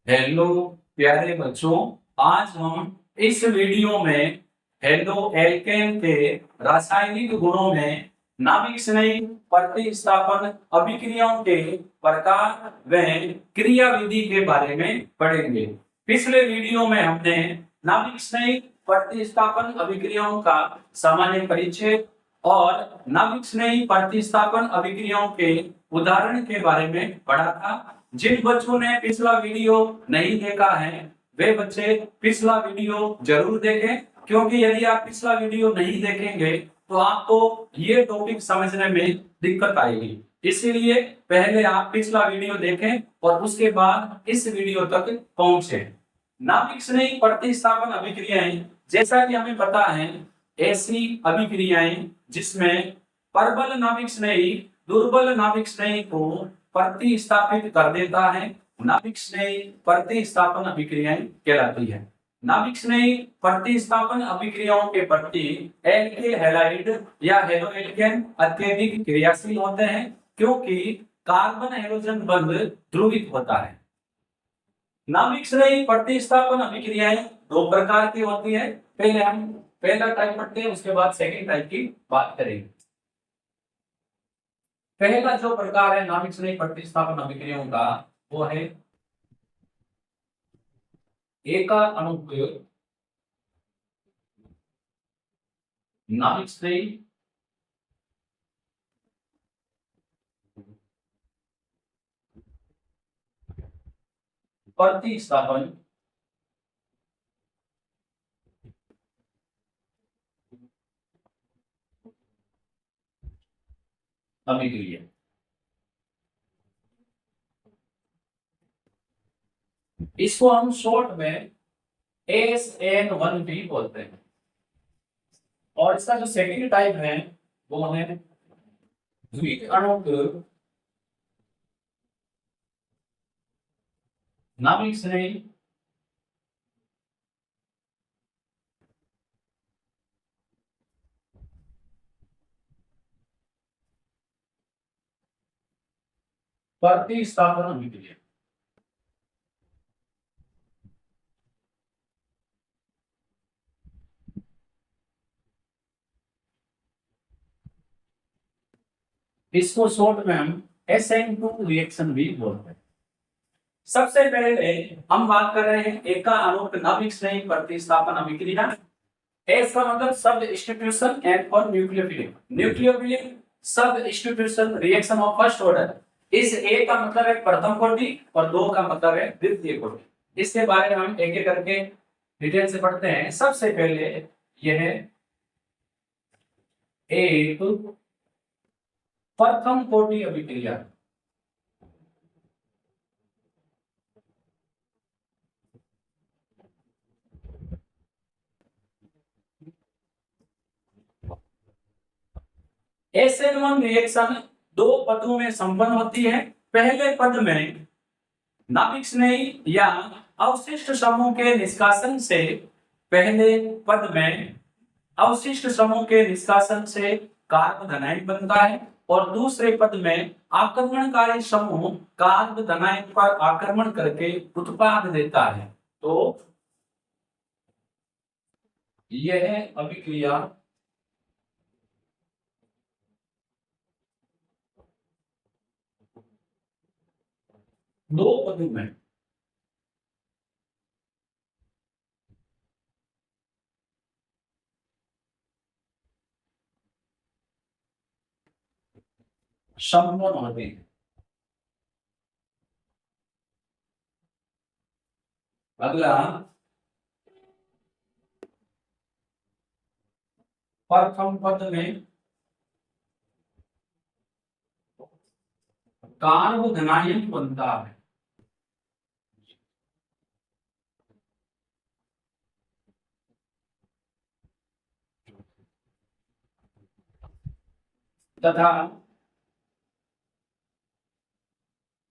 Hello प्यारे बच्चों। आज हम इस वीडियो में हेलो एल्केन के रासायनिक गुणों में नाभिक स्नेही प्रतिस्थापन अभिक्रियाओं के प्रकार व क्रियाविधि के बारे में पढ़ेंगे। पिछले वीडियो में हमने नाभिक स्नेही प्रतिस्थापन अभिक्रियाओं का सामान्य परिचय और नाभिक स्नेही प्रतिस्थापन अभिक्रियाओं के उदाहरण के बारे में पढ़ा था। जिन बच्चों ने पिछला वीडियो नहीं देखा है वे बच्चे पिछला वीडियो जरूर देखें, क्योंकि यदि आप पिछला वीडियो नहीं देखेंगे तो आपको ये टॉपिक समझने में दिक्कत आएगी। इसीलिए पहले आप पिछला वीडियो देखें और उसके बाद इस वीडियो तक पहुंचे। नाभिक स्नेही प्रतिस्थापन अभिक्रियाएं, जैसा कि हमें पता है, ऐसी अभिक्रियाएं जिसमें प्रबल नाभिक स्नेही दुर्बल नाभिक स्नेही को प्रतिस्थापित कर देता है, नाभिक स्नेही प्रतिस्थापन अभिक्रियाएं कहलाती है। नाभिक स्नेही प्रतिस्थापन अभिक्रियाओं के प्रति एल्केल हैलाइड या हेलोएल्केन अत्यधिक क्रियाशील होते हैं, क्योंकि कार्बन हैलोजन बंध ध्रुवित होता है। नाभिक स्नेही प्रतिस्थापन अभिक्रियाएं दो प्रकार की होती है। पहले हम पहला टाइप पढ़ते हैं, उसके बाद सेकंड टाइप की बात करेंगे। पहला जो प्रकार है नाभिक स्नेही प्रतिस्थापन अभिक्रियाओं का, वो है एका अणुक नाभिक स्नेही प्रतिस्थापन अभिक्रिया। इसको हम शॉर्ट में SN1B बोलते हैं। और इसका जो सेकंड टाइप है वो है द्वितीय अणुक नाभिक स्नेही प्रतिस्थापन अभिक्रिया। इसको शॉर्ट में हम SN2 रिएक्शन भी बोलते हैं। सबसे पहले हम बात कर रहे हैं एका अणुक नाभिक स्नेही प्रतिस्थापन अभिक्रिया। एस का मतलब substitution and for nucleophilic, nucleophilic substitution reaction of first order. इस ए का मतलब है प्रथम कोटि और दो का मतलब है द्वितीय कोटि। इसके बारे में हम एक एक करके डिटेल से पढ़ते हैं। सबसे पहले यह एक प्रथम कोटि अभिक्रिया। SN1 रिएक्शन दो पदों में संपन्न होती है। पहले पद में नाभिक स्नेही या अवशिष्ट समूह के निष्कासन से, पहले पद में अवशिष्ट समूह के निष्कासन से कार्ब धनायन बनता है और दूसरे पद में आक्रमणकारी समूह कार्ब धनायन पर आक्रमण करके उत्पाद देता है। तो यह अभिक्रिया दो पदों में संपन्न होती है। अगला प्रथम पद में कार्ब धनायन बनता है। तथा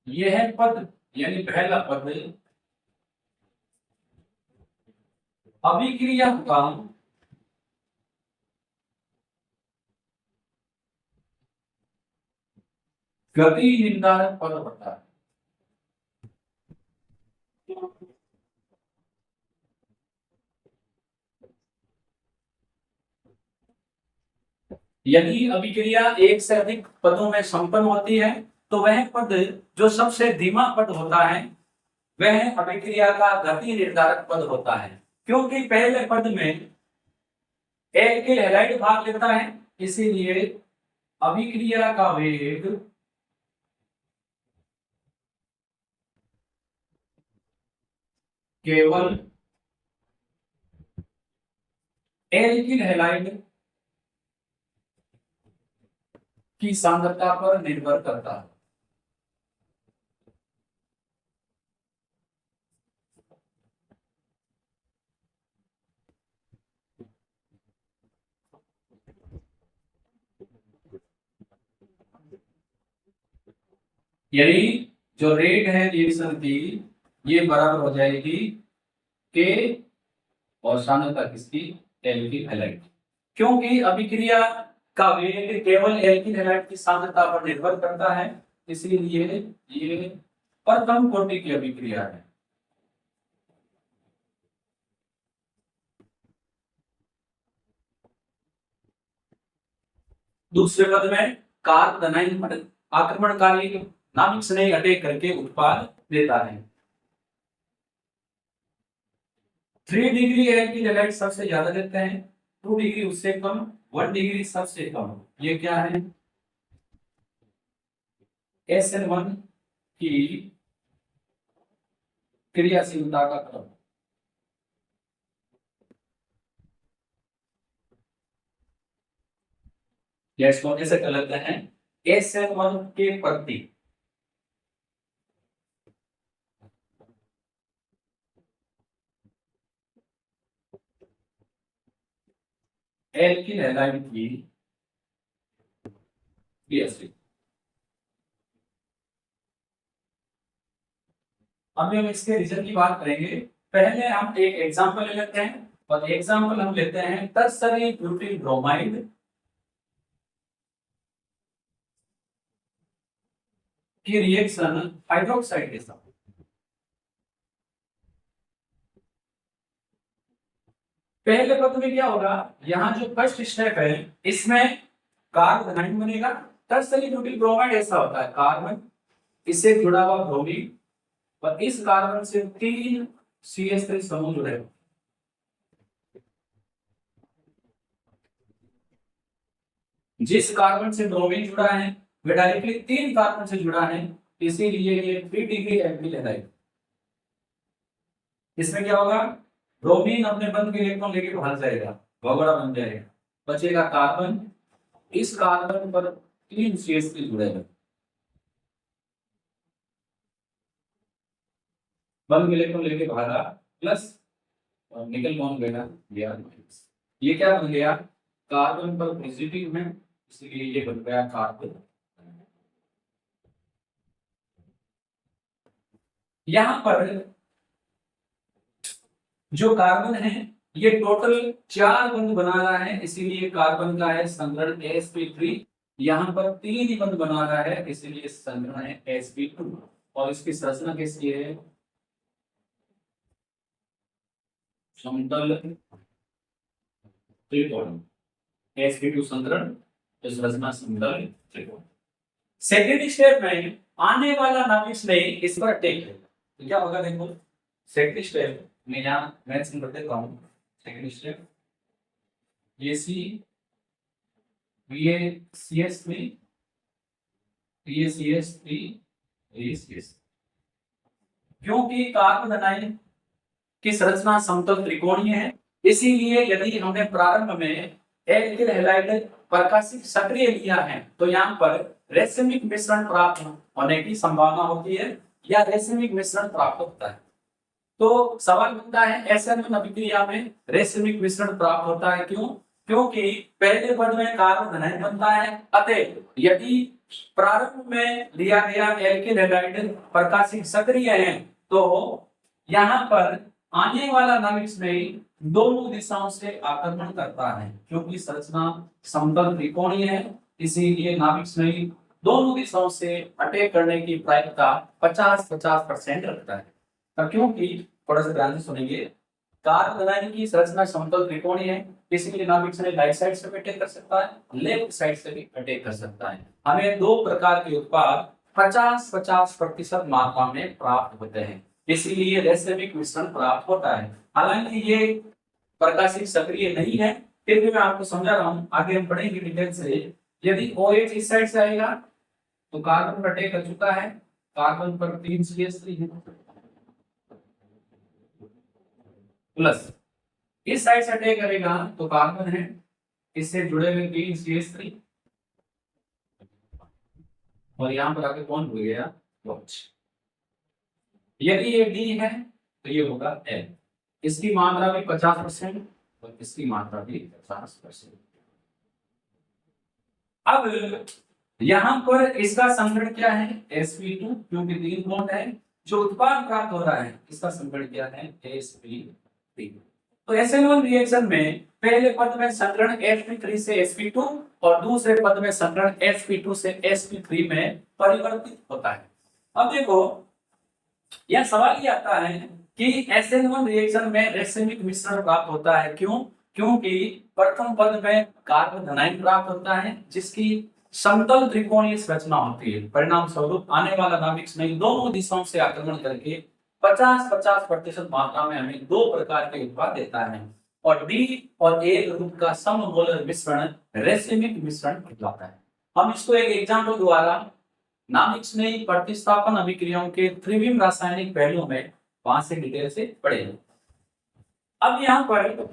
यह पद यानी पहला पद अभिक्रिया का गति निर्धारक पद होता है। यदि अभिक्रिया एक से अधिक पदों में संपन्न होती है तो वह पद जो सबसे धीमा पद होता है वह अभिक्रिया का गति निर्धारक पद होता है, क्योंकि पहले पद में एल्किल हैलाइड भाग लेता है, इसीलिए अभिक्रिया का वेग केवल एल्किल हैलाइड की सांद्रता पर निर्भर करता है। यानी जो रेट है रिएक्शन की ये बराबर हो जाएगी के और सांद्रता किसकी, एल्किल हैलाइड, क्योंकि अभिक्रिया का वेग केवल एल्किल हैलाइड की सांद्रता पर निर्भर करता है, इसलिए ये प्रथम कोटि की अभिक्रिया है। दूसरे पद में कार्बोनाइन आक्रमणकारी नाभिक स्नेही अटैक करके उत्पाद देता है। 3 डिग्री एल्किल हैलाइड सबसे ज्यादा देते हैं, 2 डिग्री उससे कम, 1 डिग्री सबसे कम। ये क्या है, SN1 की क्रियाशीलता का क्रम। इसको ऐसे कर लेते हैं, SN1 के प्रति एल्किल हैलाइड की क्रियाशीलता। अब हम इसके रिजल्ट की बात करेंगे, पहले हम एक एग्जांपल ले लेते हैं, और एग्जांपल हम लेते हैं टर्सरी ब्यूटिल ब्रोमाइड की रिएक्शन हाइड्रोक्साइड के साथ। पहले पद में क्या होगा, यहाँ जो फर्स्ट स्टेप है इसमें कार्बोनाइन बनेगा। टर्सरी ब्यूटिल ब्रोमाइड ऐसा होता है, कार्बन इससे जुड़ा हुआ ब्रोमीन और इस कार्बन से 3 CH3 समूह जुड़े। जिस कार्बन से ब्रोमीन जुड़ा है वह डायरेक्टली 3 कार्बन से जुड़ा है, इसीलिए ये 3 डिग्री एल्किल हैलाइड। इसमें क्या होगा, ब्रोमीन अपने बंद के इलेक्ट्रॉन लेके भाग जाएगा, भगोड़ा बन जाएगा, बचेगा कार्बन, इस कार्बन पर 3 CH3 जुड़ेगा, बंद के इलेक्ट्रॉन लेके भागा प्लस और निकल बॉन्ड गया माइनस। ये क्या बन गया, कार्बन पर पॉजिटिव है, इसलिए ये बन गया कार्बन। यहां पर जो कार्बन है ये टोटल 4 बंध बना रहा है, इसीलिए कार्बन का है संग्रहण sp3। यहां पर 3 ही बंध बना रहा है, इसीलिए संग्रहण है sp2। और इसकी संरचना कैसी है, समतल त्रिकोण, sp2 संग्रहण, इस रचना समतल त्रिकोण। सेकेंड स्टेप में आने वाला नाभिक स्नेही इस पर अटैक है, तो क्या होगा देखो, सेकेंड स्टेप में यहाँ मेंशन कर देता हूं। सेकेंड स्टेप ये सी, ये CH3, ये CH3, ये CH3। क्योंकि कार्बोनाइन की संरचना समतल त्रिकोणीय है, इसीलिए यदि हमने प्रारंभ में एल्किल हैलाइड प्रकाशिक सक्रिय लिया है तो यहाँ पर रेसिमिक मिश्रण प्राप्त होने की संभावना होती है, या रेसिमिक मिश्रण प्राप्त होता है। तो सवाल बनता है SN1 अभिक्रिया में रेसिमिक मिश्रण प्राप्त होता है, क्यों, क्योंकि पहले पद में कार्बोनाइन बनता है, अतः यदि प्रारंभ में लिया गया एल्किल हैलाइड प्रकाशिक सक्रिय है तो यहाँ पर आने वाला नाभिक में दोनों दिशाओं से आक्रमण करता है, क्योंकि संरचना समतल त्रिकोणीय है, इसीलिए नाभिक में दोनों दिशाओं से अटैक करने की प्रायिकता 50-50% रखता है। अब क्योंकि थोड़ा सा ध्यान से सुनेंगे, कार्बन आयन की संरचना समतल त्रिकोणीय है, इसलिए नाभिक स्नेह राइट साइड से भी अटैक कर सकता है, लेफ्ट साइड से भी अटैक कर सकता है। हमें दो प्रकार के उत्पाद 50-50% मात्रा में प्राप्त होते हैं, इसीलिए रैसिमिक मिश्रण प्राप्त होता है। हालांकि ये प्रकाशिक सक्रिय नहीं है, फिर भी मैं आपको समझा रहा हूं, आगे हम पढ़ेंगे डिटेल से। यदि OH इस साइड से आएगा तो कार्बन पर अटैक कर चुका है, कार्बन पर 3 CH3 है, प्लस इस साइड से अटैक करेगा तो कार्बन है, इससे जुड़े हुए 3 CH3 और यहां पर आके कौन हो गया OH। यदि ये D है तो ये होगा L, इसकी मात्रा भी 50% और इसकी मात्रा भी 50%। अब यहां पर इसका संकरण क्या है, sp2, क्योंकि 3 बॉन्ड है। जो उत्पाद प्राप्त हो रहा है इसका संकरण क्या है, sp3। तो SN1 रिएक्शन में पहले पद में संकरण sp3 से sp2 और दूसरे पद में संकरण sp2 से sp3 में परिवर्तित होता है। अब देखो यह सवाल ये आता है कि SN1 रिएक्शन में रैसिमिक मिश्रण प्राप्त होता है, क्यों? क्योंकि प्रथम पद में कार्बन धनायन प्राप्त होता है जिसकी समतल त्रिकोणीय संरचना होती है। परिणाम स्वरूप आने वाला नाभिक स्नेह दोनों दिशाओं से आक्रमण करके 50-50% मात्रा में हमें दो प्रकार के उत्पाद देता है, और D और A ग्रुप का सममोलर मिश्रण रैसिमिक मिश्रण कहलाता है। हम इसको एक एग्जांपल द्वारा नाभिक स्नेही प्रतिस्थापन अभिक्रियाओं के त्रिविम रासायनिक पहलुओं में वहां से डिटेल से पढ़ेंगे। अब यहाँ पर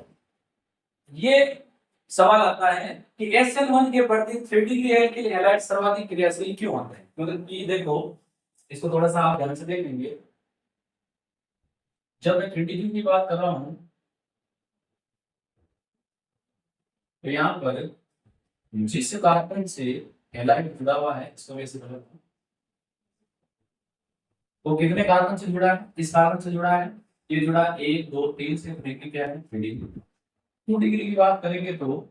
ये सवाल आता है कि SN1 के प्रति 3 डिग्री एल्किल हैलाइड सर्वाधिक क्रियाशील क्यों होते हैं? क्योंकि देखो इसको थोड़ा सा आप ध्यान से देख लेंगे, जब मैं 3 डिग्री की बात कर रहा हूं तो यहाँ पर जिस कार्बन से हैलाइड जुड़ा हुआ है इसको वैसे बोलते हैं, वो कितने कार्बन से जुड़ा है, इस कार्बन से जुड़ा है, ये जुड़ा 1 2 3 से, डिग्री क्या है 3 डिग्री। 2 डिग्री की बात करेंगे तो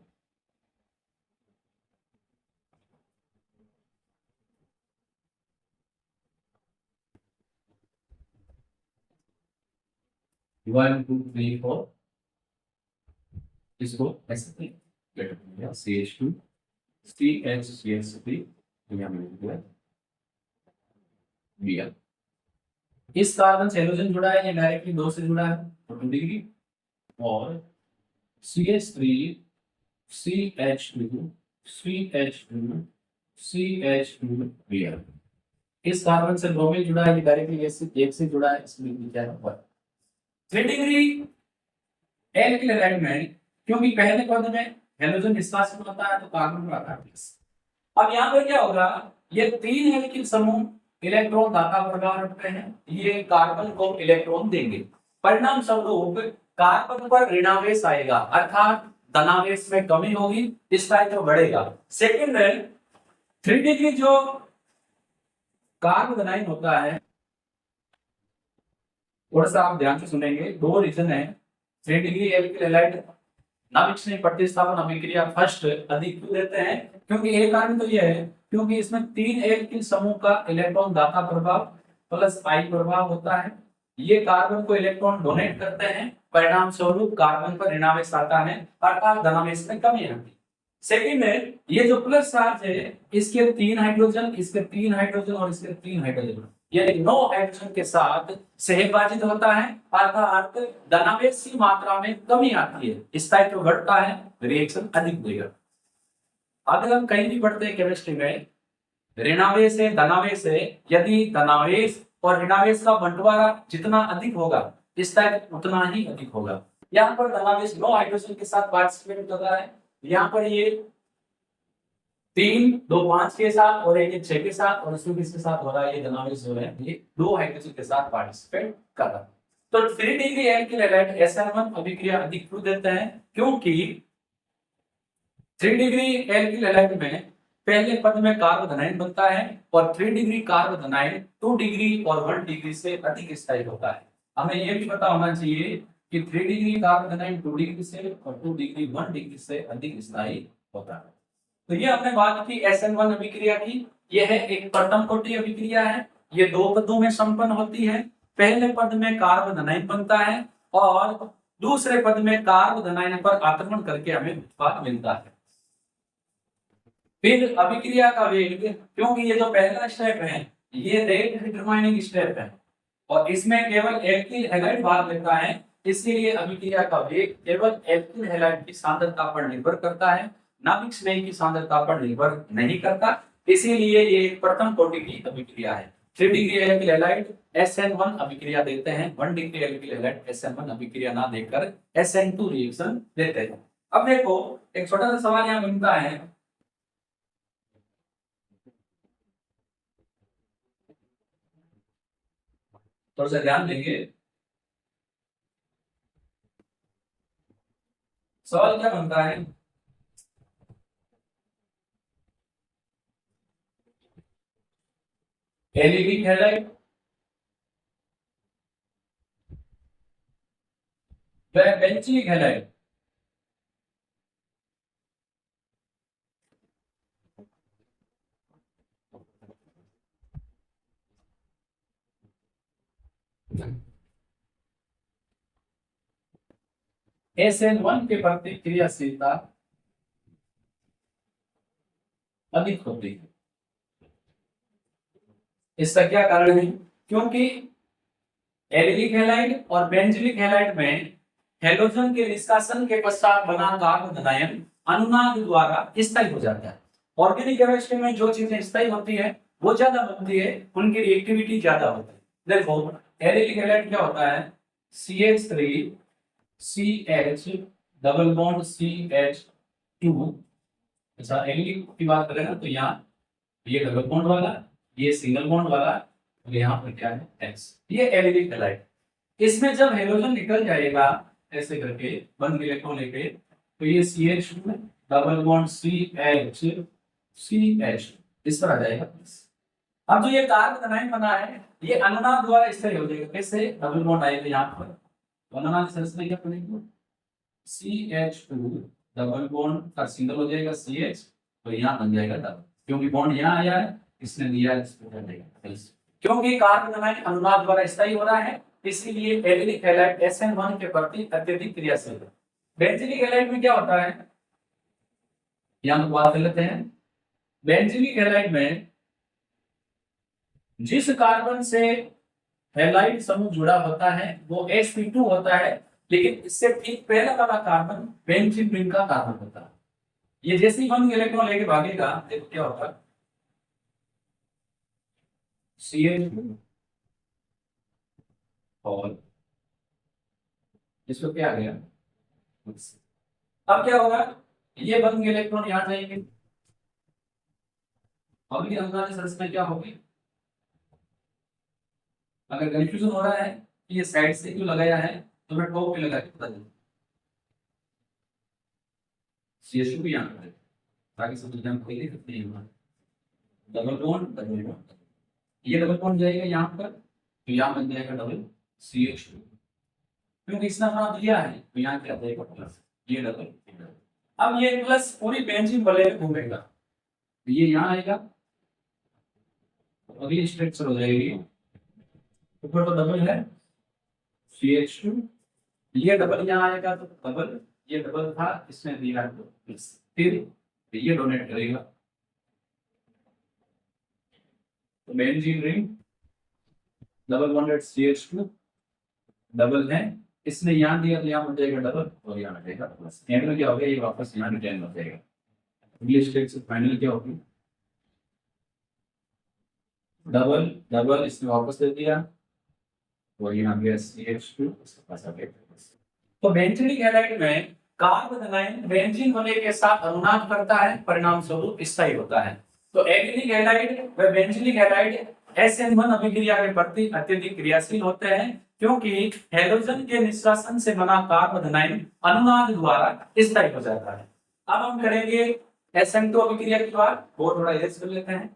1 2 3 4, इसको ऐसे CH2 CH3 Br। इस कार्बन से हेलोजन जुड़ा है, ये डायरेक्टली 2 से जुड़ा है तो 2 डिग्री, और CH3 CH2 CH2 CH2 Br। इस कार्बन से ब्रोमीन जुड़ा है, ये डायरेक्टली 1 से जुड़ा है, इसलिए क्या है 1। 3 डिग्री एल्किल हैलाइड में क्योंकि पहले पद में हेलोजन निष्कासित होता है तो कार्बन का आता है प्लस। अब यहाँ पर क्या होगा, ये 3 एल्किल समूह इलेक्ट्रॉन दाता प्रकार रखते हैं, ये कार्बन को इलेक्ट्रॉन देंगे। परिणाम स्वरूप कार्बन पर ऋणावेश आएगा, अर्थात धनावेश में कमी होगी, इस टाइप में बढ़ेगा। सेकंड है 3 डिग्री जो कार्बन धनायन होता है, थोड़ा सा आप ध्यान से सुनेंगे, दो रीजन है। 3 डिग्री एल्किल हैलाइड नाभिक स्नेह प्रतिस्थापन अभिक्रिया फर्स्ट अधिक क्यों देते हैं, क्योंकि एक कारण तो यह है क्योंकि इसमें 3 एल्किल समूह का इलेक्ट्रॉन दाता प्रभाव प्लस आई प्रभाव होता है, ये कार्बन को इलेक्ट्रॉन डोनेट करते हैं, परिणाम स्वरूप कार्बन पर ऋणावेश आता है, अर्थात धनावेश में कमी आती है। सेकंड है ये जो प्लस चार्ज है, इसके 3 हाइड्रोजन, इसके 3 हाइड्रोजन और इसके 3 हाइड्रोजन, यानी 9 हाइड्रोजन के साथ सहभाजित होता है, अर्थात धनावेश की मात्रा में कमी आती है, इस टाइप में बढ़ता है, रिएक्शन अधिक देगा। अगर हम कहीं भी पढ़ते हैं केमिस्ट्री में, ऋणावेश है धनावेश है, यदि धनावेश और ऋणावेश का बंटवारा जितना अधिक होगा इस टाइप उतना ही अधिक होगा। यहाँ पर धनावेश 9 हाइड्रोजन के साथ पार्टिसिपेट कर रहा है, यहाँ पर ये 3 2 5 के साथ और 1 6 के साथ, और इसमें किसके साथ हो रहा है, ये धनावेश जो है ये 2 हाइड्रोजन के साथ पार्टिसिपेट कर रहा है। तो 3 डिग्री एल्किल हैलाइड SN1 अभिक्रिया अधिक क्यों देते हैं, क्योंकि 3 डिग्री एल्किल हैलाइड में पहले पद में कार्बन धनायन बनता है, और 3 डिग्री कार्बन धनायन 2 डिग्री और 1 डिग्री से अधिक स्थायी होता है। हमें यह भी पता होना चाहिए कि 3 डिग्री कार्बन धनायन 2 डिग्री से और 2 डिग्री 1 डिग्री से अधिक स्थायी होता है। तो ये हमने बात की SN1 अभिक्रिया की, यह है एक प्रथम कोटि अभिक्रिया है, ये 2 पदों में संपन्न होती है। पहले पद में कार्ब धनायन बनता है और दूसरे पद में कार्ब धनायन पर आक्रमण करके हमें उत्पाद मिलता है। फिर अभिक्रिया का वेग, क्योंकि ये जो पहला स्टेप है ये रेट डिटरमाइनिंग स्टेप है और इसमें केवल एल्किल हैलाइड भाग लेता है, इसलिए अभिक्रिया का वेग केवल एल्किल हैलाइड की सांद्रता पर निर्भर करता है, नाभिक स्नेह की सांद्रता पर निर्भर नहीं करता। इसीलिए ये प्रथम कोटि की अभिक्रिया है। 3 डिग्री एल्किल हैलाइड SN1 अभिक्रिया देते हैं, 1 डिग्री एल्किल हैलाइड SN1 अभिक्रिया ना देकर SN2 रिएक्शन देते हैं। अब देखो एक छोटा सा सवाल यहाँ बनता है, थोड़ा सा ध्यान देंगे। सवाल क्या बनता है, एलिडिक हैलाइड व बेंजीलिक हैलाइड SN1 के प्रति क्रियाशीलता अधिक होती है। इसका क्या कारण है, क्योंकि एलिडिक हैलाइड और बेंजीलिक हैलाइड में हैलोजन के निष्कासन के पश्चात बना कार्ब धनायन अनुनाद द्वारा स्थायी हो जाता है। ऑर्गेनिक केमिस्ट्री में जो चीजें स्थायी होती है वो ज्यादा बनती है, उनकी रिएक्टिविटी ज्यादा होती है। देखो एलिडिक हैलाइड क्या होता है, CH3 CH double bond CH2। अच्छा एलिडिक की बात करें ना तो यहाँ ये डबल बॉन्ड वाला, ये सिंगल बॉन्ड वाला और यहाँ पर क्या है X, ये एलिडिक हैलाइड। इसमें जब हैलोजन निकल जाएगा ऐसे करके बंद इलेक्ट्रॉन लेके तो ये CH2 डबल बॉन्ड CH इस पर आ जाएगा। अब जो ये कार्ब धनायन बना है ये अनुनाद द्वारा स्थायी हो जाएगा, कैसे, डबल बॉन्ड आएगा यहाँ पर, अनुनाद संरचना क्या बनेगी, CH2 डबल बॉन्ड का सिंगल हो जाएगा CH तो यहाँ बन जाएगा डबल, क्योंकि बॉन्ड यहाँ आया है इसने दिया है, क्योंकि कार्ब धनायन अनुनाद द्वारा स्थायी हो रहा है इसीलिए एलिडिक हैलाइड SN1 के प्रति अत्यधिक क्रियाशील है। बेंजीलिक हैलाइड में क्या होता है, यहाँ तो बात कर लेते हैं। बेंजीलिक हैलाइड में जिस कार्बन से हैलाइड समूह जुड़ा होता है वो sp2 होता है, लेकिन इससे ठीक पहला वाला कार्बन बेंजीन रिंग का कार्बन होता है। ये जैसे ही हम इलेक्ट्रॉन लेके भागेगा देखो क्या होगा, CH2 और इसको क्या आ गया, अब क्या होगा, ये बंद इलेक्ट्रॉन यहाँ जाएंगे, अगली अनुनाद संरचना क्या होगी, अगर कंफ्यूजन हो रहा है कि ये साइड से क्यों लगाया है तो मैं टॉप पे लगा के बता दूं, CH2 भी यहाँ पर ताकि सब चीजें हम पहले करते हैं, डबल बॉन्ड डबल बॉन्ड, ये डबल बॉन्ड जाएगा यहाँ पर तो यहाँ बन जाएगा डबल CH2, क्योंकि इसने अपना दिया है तो यहाँ क्या जाएगा प्लस, ये डबल। अब ये प्लस पूरी बेंजीन वाले में घूमेगा तो ये यहाँ आएगा, अगली स्ट्रक्चर हो जाएगी, ऊपर तो डबल है CH2, ये डबल यहाँ आएगा तो डबल, ये डबल था इसने दिया तो प्लस, फिर ये डोनेट करेगा तो benzene ring double bonded CH2 double है, इसने यहाँ दिया तो यहाँ बन जाएगा डबल और यहाँ आ जाएगा प्लस, एंड में क्या हो गया ये वापस यहाँ रिटर्न हो जाएगा। अगली स्ट्रक्चर फाइनल क्या होगी, डबल डबल इसने वापस दे दिया और यहाँ गया CH2 उसके पास आ गया प्लस। तो बेंजीलिक हैलाइड में कार्ब धनायन बेंजीन वलय के साथ अनुनाद करता है, परिणाम स्वरूप स्थायी होता है। तो एलिडिक हैलाइड व बेंजीलिक हैलाइड SN1 अभिक्रिया के प्रति अत्यधिक क्रियाशील होते हैं, क्योंकि हैलोजन के निष्कासन से बना कार्ब धनायन अनुनाद द्वारा स्थायी हो जाता है। अब हम करेंगे SN2 अभिक्रिया की बात, वो थोड़ा इरेज कर लेते हैं।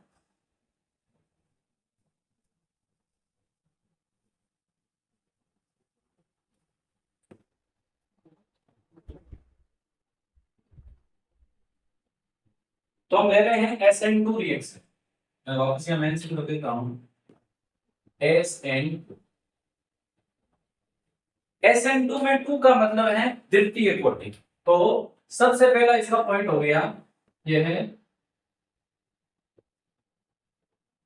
तो हम ले रहे हैं SN2 रिएक्शन, मैं वापस यहाँ मेंशन कर देता हूं SN2 SN2 में 2 का मतलब है द्वितीय कोटि। तो सबसे पहला इसका पॉइंट हो गया, यह है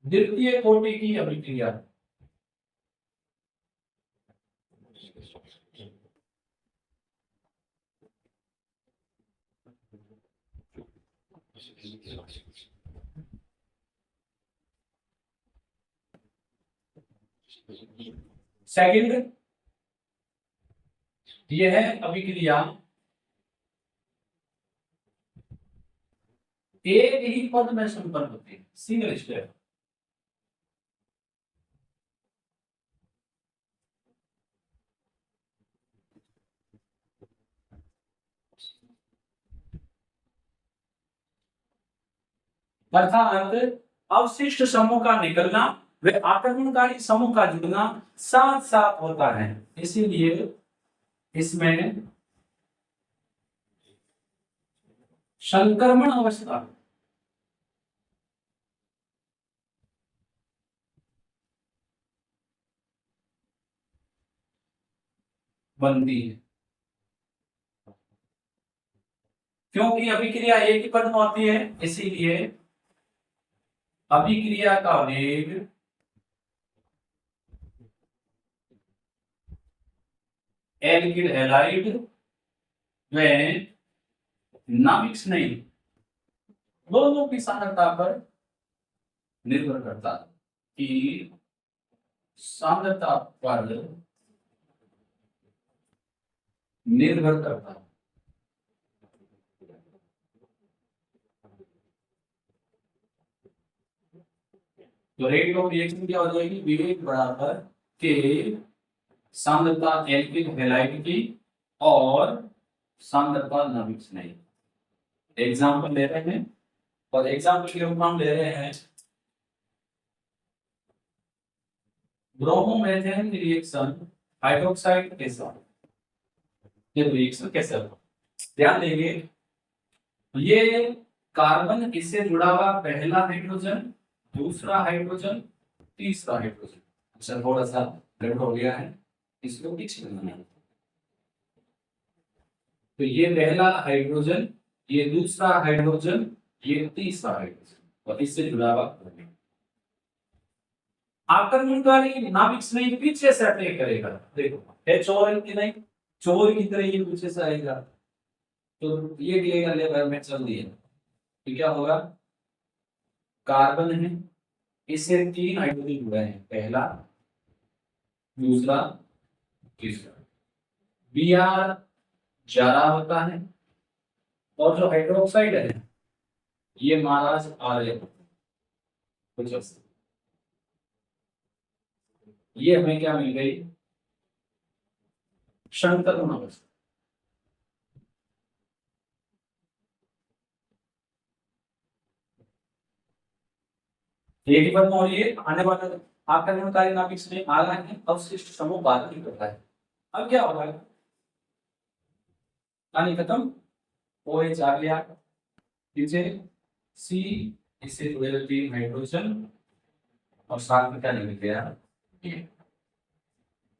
द्वितीय कोटि की अभिक्रिया। सेकंड, यह है अभिक्रिया एक ही पद में संपन्न होती है, सिंगल स्टेप। अर्थात अवशिष्ट समूह का निकलना व आक्रमणकारी समूह का जुड़ना साथ साथ होता है, इसीलिए इसमें संक्रमण अवस्था बनती है, क्योंकि अभिक्रिया एक ही पद में होती है, इसीलिए अभिक्रिया का वेग एल्किल हैलाइड व नाभिक स्नेही दोनों की सांद्रता पर निर्भर करता है, कि सांद्रता पर निर्भर करता है। तो रेट ऑफ रिएक्शन क्या हो जाएगी, वेग बराबर के सांद्रता एल्किल हैलाइड की और सांद्रता नाभिक स्नेही। एग्जाम्पल ले रहे हैं, और एग्जाम्पल के रूप में हम ले रहे हैं ब्रोमोमेथेन रिएक्शन हाइड्रोक्साइड के साथ। ये रिएक्शन कैसे होगा, ध्यान देंगे, ये कार्बन इससे जुड़ा हुआ पहला हाइड्रोजन, दूसरा हाइड्रोजन, तीसरा हाइड्रोजन। अच्छा थोड़ा सा गड़बड़ हो गया है, इसको पीछे बनाना है। तो ये पहला हाइड्रोजन, ये दूसरा हाइड्रोजन, ये तीसरा हाइड्रोजन, और इससे जुड़ा हुआ आक्रमणकारी नाभिक से नहीं पीछे से अटैक करेगा। देखो है चोर की नहीं, चोर की तरह ये पीछे से आएगा, तो ये दिएगा लेवल में चल दिया, तो क्या होगा, कार्बन है, इससे 3 हाइड्रोजन जुड़े हैं, पहला, दूसरा, तीसरा। Br ज्यादा होता है, और जो हाइड्रोक्साइड है ये महाराज Ra कुछ ऐसा। ये हमें क्या मिल गई, संकलन अवस्था। एक ही बात, और ये आने वाला आक्रमणकारी नाभिक से आ रहा है, अवशिष्ट समूह बात नहीं करता है। अब क्या होगा, कहानी खत्म, OH आ गया, नीचे C, इससे जुड़े 3 हाइड्रोजन, और साथ में क्या निकल गया,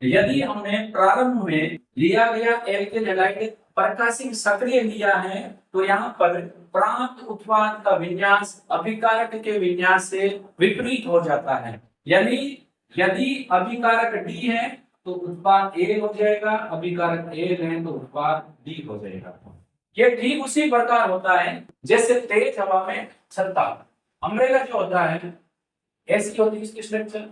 यदि हमने प्रारंभ में लिया गया एल्किल हैलाइड प्रकाशिक सक्रिय लिया है, तो यहाँ पर प्राप्त उत्पाद का विन्यास अभिकारक के विन्यास से विपरीत हो जाता है। यानी यदि अभिकारक D है तो उत्पाद A हो जाएगा, अभिकारक A है तो उत्पाद D हो जाएगा। ये ठीक उसी प्रकार होता है जैसे तेज हवा में छत्ता, अम्ब्रेला जो होता है ऐसी होती है इसकी स्ट्रक्चर,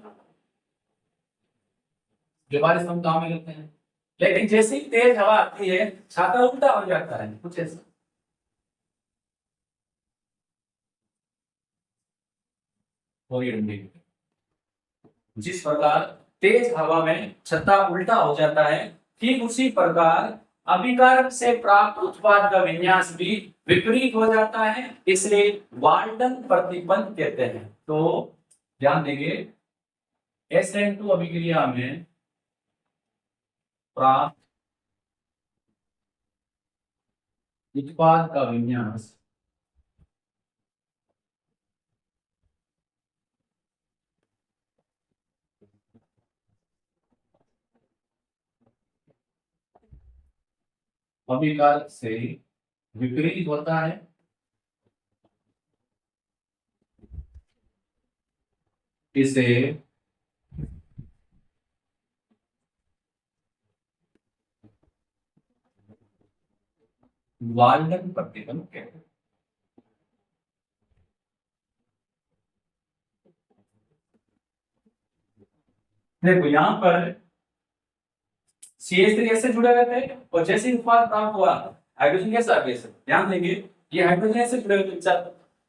जो बारिश में काम में लेते हैं, लेकिन जैसे ही तेज हवा आती है छाता उल्टा हो जाता है, कुछ ऐसा। जिस प्रकार तेज हवा में छत्ता उल्टा हो जाता है, ठीक उसी प्रकार अभिकारक से प्राप्त उत्पाद का विन्यास भी विपरीत हो जाता है, इसलिए वाल्टन प्रतिबंध कहते हैं। तो ध्यान देंगे, SN2 अभिक्रिया में प्राप्त उत्पाद का विन्यास अभिकारक से विपरीत होता है, इसे वाल्टन प्रतिबंध कहते हैं। देखो यहाँ पर CH3 से जुड़े हुए थे और जैसे उत्पाद प्राप्त हुआ हाइड्रोजन गैस आगे से, ध्यान देंगे ये हाइड्रोजन से जुड़े हुए थे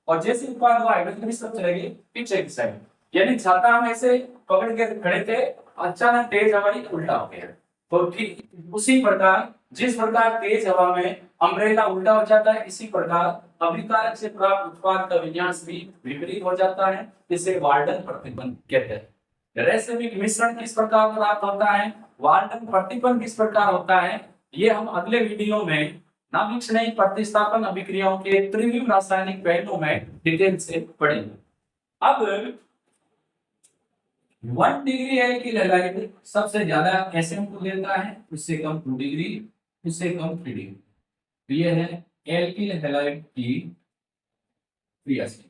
और जैसे उत्पाद हुआ हाइड्रोजन की तरफ चलेगी पीछे की साइड, यानी छाता हम ऐसे पकड़ के खड़े थे, अचानक तेज हवाई उल्टा हो गया। तो ठीक उसी प्रकार जिस प्रकार तेज हवा में अम्ब्रेला उल्टा हो जाता है, इसी प्रकार अभिकारक से प्राप्त उत्पाद का विन्यास भी विपरीत हो जाता है, इसे वाल्टन प्रतिबंध कहते हैं। रैसमिक मिश्रण किस प्रकार प्राप्त होता है, वाल्टन प्रतिबंध किस प्रकार होता है, ये हम अगले वीडियो में नाभिक स्नेही प्रतिस्थापन अभिक्रियाओं के त्रिविम रासायनिक पहलुओं में डिटेल से पढ़ेंगे। अब 1 डिग्री एल्किल हैलाइड सबसे ज्यादा SN2 देता है, उससे कम 2 डिग्री, उससे कम 3 डिग्री। तो ये है एल्किल हैलाइड की क्रियाशील।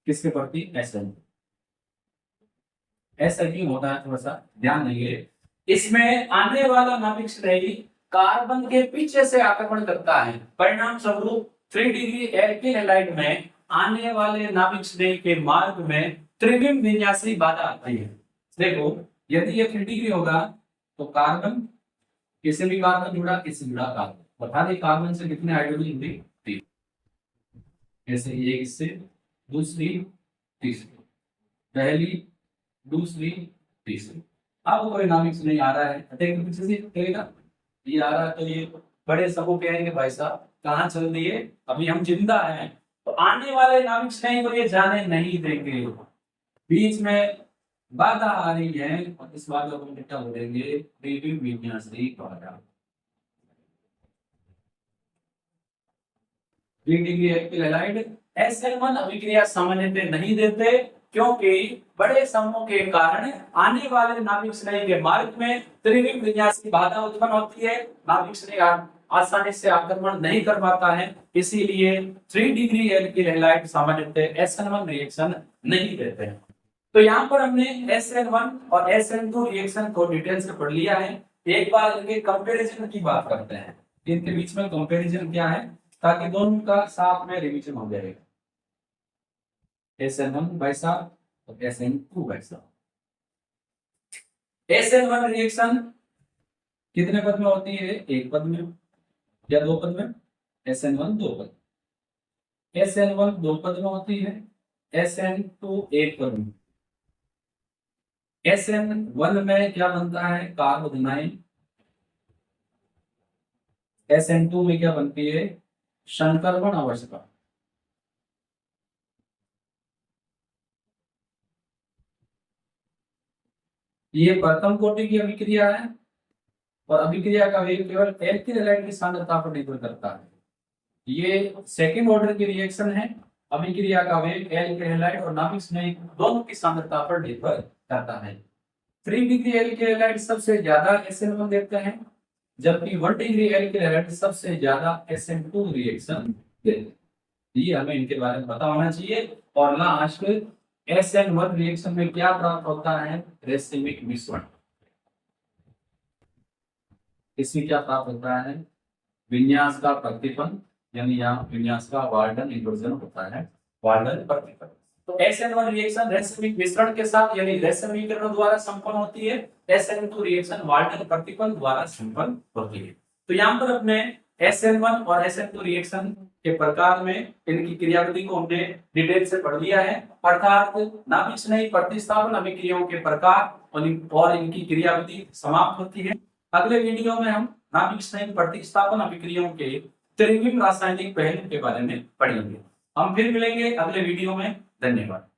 किसके प्रति? SN2। ऐसा क्यों होता है, थोड़ा सा ध्यान देंगे। इसमें आने वाला नाभिक स्नेही कार्बन के पीछे से आक्रमण करता है, परिणाम स्वरूप 3 डिग्री एल्किल हैलाइड में आने वाले नाभिक स्नेही के मार्ग में त्रिविम विन्यासी बाधा आती है। देखो यदि ये 3 डिग्री होगा तो कार्बन किसी भी कार्बन जुड़ा, किसी जुड़ा कार्बन, बता दें कार्बन से कितने हाइड्रोजन दी? 3। जैसे एक इससे, दूसरी, तीसरी, पहली, दूसरी, तीसरी। अब कोई नाभिक स्नेही आ रहा है, पीछे से कहेगा ये आ रहा है, तो ये बड़े सबको कहेंगे भाई साहब कहाँ चल दिए, अभी हम जिंदा हैं, तो आने वाले नाभिक स्नेही को ये जाने नहीं देंगे। बीच में बाधा आ रही है और इस बाधा को क्या बोलेंगे? त्रिविम विन्यासी बाधा। 3 डिग्री एल्किल हैलाइड SN1 अभिक्रिया सामान्यतः नहीं देते, क्योंकि बड़े समूह के कारण आने वाले नाभिक स्नेही के मार्ग में त्रिविम विन्यास की बाधा उत्पन्न होती है, नाभिक स्नेही आसानी से आक्रमण नहीं कर पाता है, इसीलिए 3 डिग्री एल्किल हैलाइड सामान्यतः SN1 रिएक्शन नहीं देते हैं। तो यहाँ पर हमने SN1 और SN2 रिएक्शन को डिटेल से पढ़ लिया है। एक बार इनके कंपैरिजन की बात करते हैं, इनके बीच में कंपैरिजन क्या है, ताकि दोनों का साथ में रिवीजन हो जाएगा। SN1 वैसा और SN2 वैसा। SN1 रिएक्शन कितने पद में होती है? एक पद में या दो पद में? SN1 दो पद। SN1 दो पद में होती है, SN2 एक पद में। SN1 में क्या बनता है? कार्बोनाइन। SN2 में क्या बनती है? संकर्मण अवस्था। ये प्रथम कोटि की अभिक्रिया है और अभिक्रिया का वेग केवल एल्किल हैलाइड की सांद्रता पर निर्भर करता है। ये सेकंड ऑर्डर की रिएक्शन है, अभिक्रिया का वेग एल्किल हैलाइड और नाभिक स्नेही दोनों की सांद्रता पर निर्भर करता है। 3 डिग्री एल्किल हैलाइड सबसे ज्यादा SN1 देते हैं, जबकि 1 डिग्री एल्किल हैलाइड सबसे ज्यादा SN2 रिएक्शन देते हैं। ये हमें इनके बारे में पता होना चाहिए। और लास्ट SN1 रिएक्शन में क्या प्राप्त होता है? रैसिमिक मिश्रण। इसमें क्या प्राप्त होता है? विन्यास का प्रतिबंध, यानी यहाँ विन्यास का वाल्टन इन्वर्जन होता है, वाल्टन प्रतिबंध। तो SN1 रिएक्शन रैसिमिक मिश्रण के साथ यानी रैसिमीकरण द्वारा संपन्न होती है, SN2 रिएक्शन वाल्टन प्रतिबंध द्वारा संपन्न होती है। तो यहाँ पर अपने SN1 और SN2 रिएक्शन के प्रकार में इनकी क्रियाविधि को हमने डिटेल से पढ़ लिया है, अर्थात नाभिक स्नेही प्रतिस्थापन अभिक्रियाओं के प्रकार और इनकी क्रियाविधि समाप्त होती है। अगले वीडियो में हम नाभिक स्नेही प्रतिस्थापन अभिक्रियाओं के त्रिविम रासायनिक पहलू के बारे में पढ़ेंगे। हम फिर मिलेंगे अगले वीडियो में। धन्यवाद।